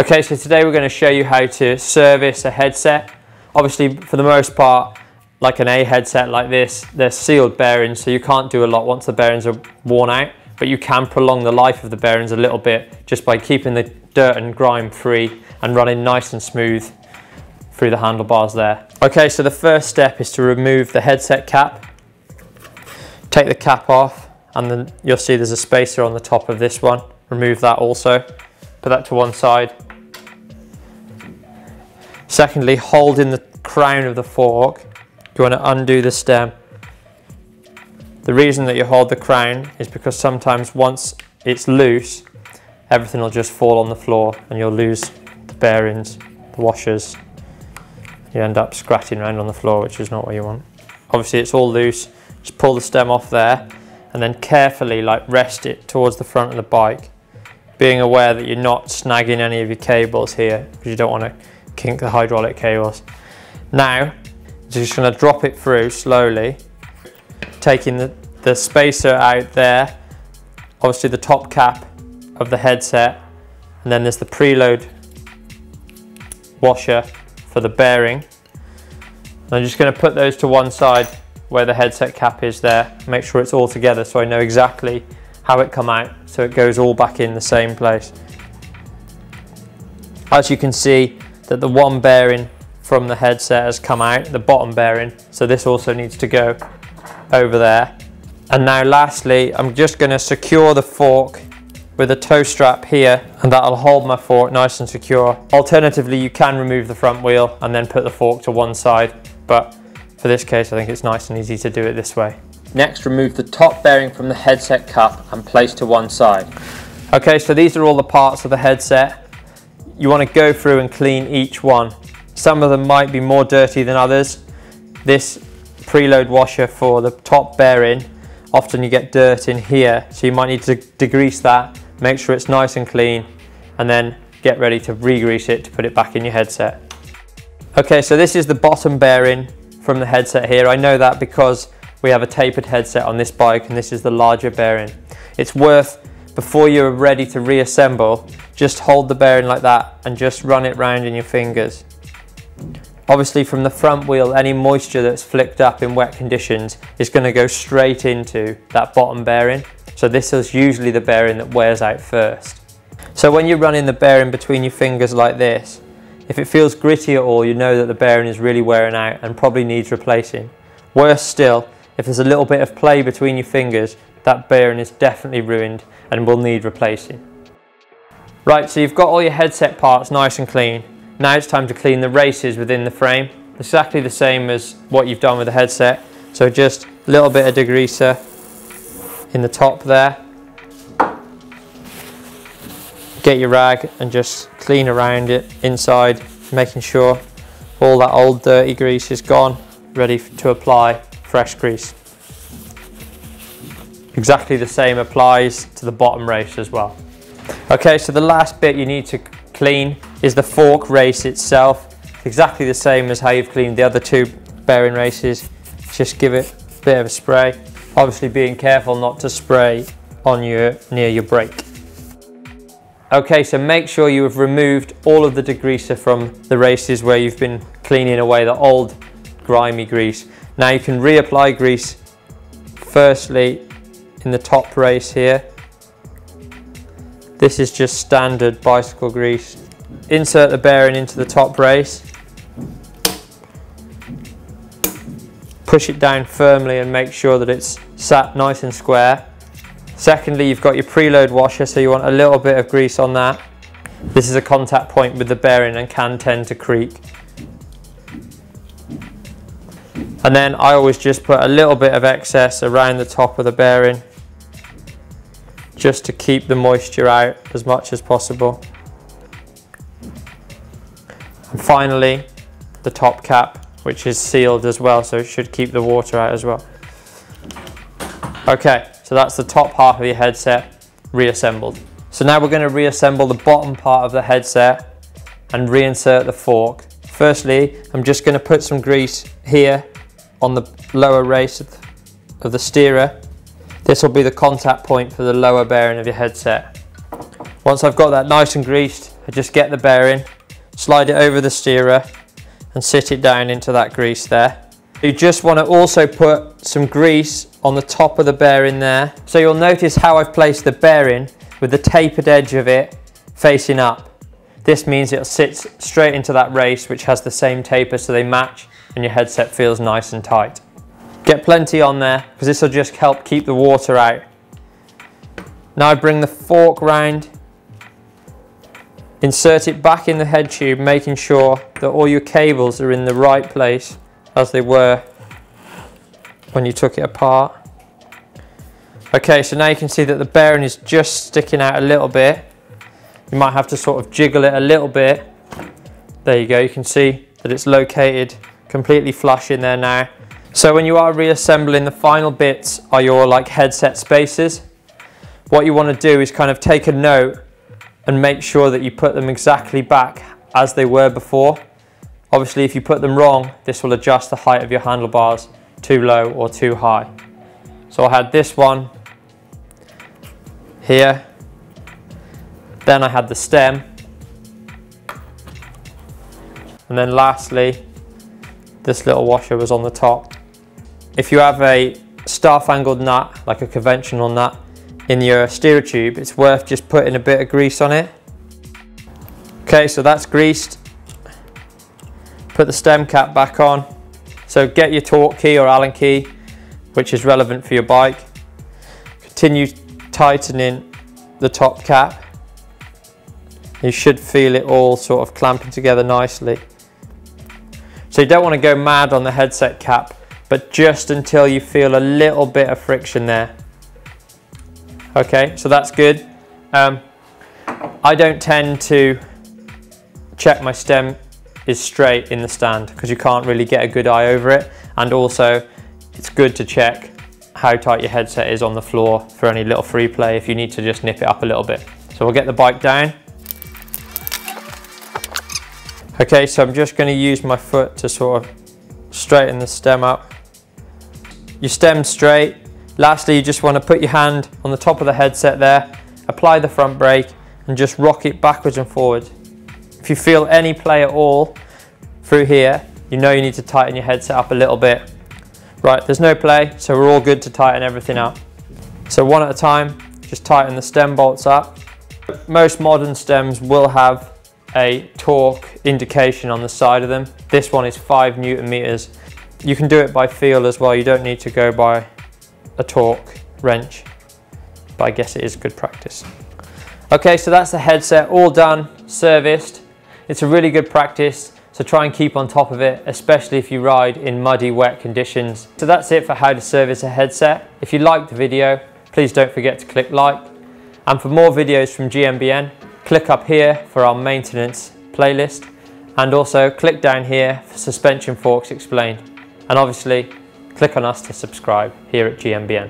Okay, so today we're going to show you how to service a headset. Obviously, for the most part, like an A headset like this, they're sealed bearings, so you can't do a lot once the bearings are worn out, but you can prolong the life of the bearings a little bit just by keeping the dirt and grime free and running nice and smooth through the handlebars there. Okay, so the first step is to remove the headset cap. Take the cap off, and then you'll see there's a spacer on the top of this one. Remove that also. Put that to one side. Secondly, hold in the crown of the fork. You want to undo the stem. The reason that you hold the crown is because sometimes once it's loose, everything will just fall on the floor and you'll lose the bearings, the washers. You end up scratching around on the floor, which is not what you want. Obviously it's all loose. Just pull the stem off there and then carefully rest it towards the front of the bike, being aware that you're not snagging any of your cables here because you don't want to kink the hydraulic cables. Now, just going to drop it through slowly, taking the spacer out there, obviously the top cap of the headset, and then there's the preload washer for the bearing. I'm just going to put those to one side where the headset cap is there, make sure it's all together so I know exactly how it come out, so it goes all back in the same place. As you can see that the one bearing from the headset has come out, the bottom bearing, so this also needs to go over there. And now lastly, I'm just going to secure the fork with a toe strap here, and that'll hold my fork nice and secure. Alternatively, you can remove the front wheel and then put the fork to one side, but for this case I think it's nice and easy to do it this way. Next, remove the top bearing from the headset cup and place to one side. Okay, so these are all the parts of the headset. You want to go through and clean each one. Some of them might be more dirty than others. This preload washer for the top bearing, often you get dirt in here, so you might need to degrease that, make sure it's nice and clean, and then get ready to re-grease it to put it back in your headset. Okay, so this is the bottom bearing from the headset here. I know that because we have a tapered headset on this bike and this is the larger bearing. It's worth, before you're ready to reassemble, just hold the bearing like that and just run it round in your fingers. Obviously from the front wheel, any moisture that's flicked up in wet conditions is going to go straight into that bottom bearing. So this is usually the bearing that wears out first. So when you're running the bearing between your fingers like this, if it feels gritty at all, you know that the bearing is really wearing out and probably needs replacing. Worse still, if there's a little bit of play between your fingers, that bearing is definitely ruined and will need replacing. Right, so you've got all your headset parts nice and clean. Now it's time to clean the races within the frame. Exactly the same as what you've done with the headset. So just a little bit of degreaser in the top there. Get your rag and just clean around it inside, making sure all that old dirty grease is gone, ready to apply fresh grease. Exactly the same applies to the bottom race as well. Okay, so the last bit you need to clean is the fork race itself. Exactly the same as how you've cleaned the other two bearing races. Just give it a bit of a spray. Obviously being careful not to spray on near your brake. Okay, so make sure you have removed all of the degreaser from the races where you've been cleaning away the old grimy grease. Now you can reapply grease, firstly in the top race here. This is just standard bicycle grease. Insert the bearing into the top race. Push it down firmly and make sure that it's sat nice and square. Secondly, you've got your preload washer, so you want a little bit of grease on that. This is a contact point with the bearing and can tend to creak. And then I always just put a little bit of excess around the top of the bearing, just to keep the moisture out as much as possible. And finally, the top cap, which is sealed as well, so it should keep the water out as well. Okay, so that's the top half of your headset reassembled. So now we're going to reassemble the bottom part of the headset and reinsert the fork. Firstly, I'm just going to put some grease here on the lower race of the steerer. This will be the contact point for the lower bearing of your headset. Once I've got that nice and greased, I just get the bearing, slide it over the steerer and sit it down into that grease there. You just want to also put some grease on the top of the bearing there. So you'll notice how I've placed the bearing with the tapered edge of it facing up. This means it sits straight into that race, which has the same taper, so they match and your headset feels nice and tight. Get plenty on there because this will just help keep the water out. Now I bring the fork round, insert it back in the head tube, making sure that all your cables are in the right place as they were when you took it apart. Okay, so now you can see that the bearing is just sticking out a little bit. You might have to sort of jiggle it a little bit. There you go, you can see that it's located completely flush in there now. So when you are reassembling, the final bits are your like headset spacers. What you want to do is kind of take a note and make sure that you put them exactly back as they were before. Obviously, if you put them wrong, this will adjust the height of your handlebars too low or too high. So I had this one here, then I had the stem, and then lastly, this little washer was on the top. If you have a staff-angled nut, like a conventional nut, in your steerer tube, it's worth just putting a bit of grease on it. Okay, so that's greased. Put the stem cap back on. So get your torque key or Allen key, which is relevant for your bike. Continue tightening the top cap. You should feel it all sort of clamping together nicely. So you don't want to go mad on the headset cap, but just until you feel a little bit of friction there. Okay, so that's good. I don't tend to check my stem is straight in the stand because you can't really get a good eye over it, and also it's good to check how tight your headset is on the floor for any little free play if you need to just nip it up a little bit. So we'll get the bike down. Okay, so I'm just going to use my foot to sort of straighten the stem up. Your stem's straight. Lastly, you just want to put your hand on the top of the headset there, apply the front brake and just rock it backwards and forwards. If you feel any play at all through here, you know you need to tighten your headset up a little bit. Right, there's no play, so we're all good to tighten everything up. So one at a time, just tighten the stem bolts up. Most modern stems will have a torque indication on the side of them. This one is 5 Newton meters. You can do it by feel as well, you don't need to go by a torque wrench, but I guess it is good practice. Okay, so that's the headset all done, serviced. It's a really good practice, so try and keep on top of it, especially if you ride in muddy, wet conditions. So that's it for how to service a headset. If you liked the video, please don't forget to click like. And for more videos from GMBN, click up here for our maintenance playlist, and also click down here for suspension forks explained. And obviously, click on us to subscribe here at GMBN.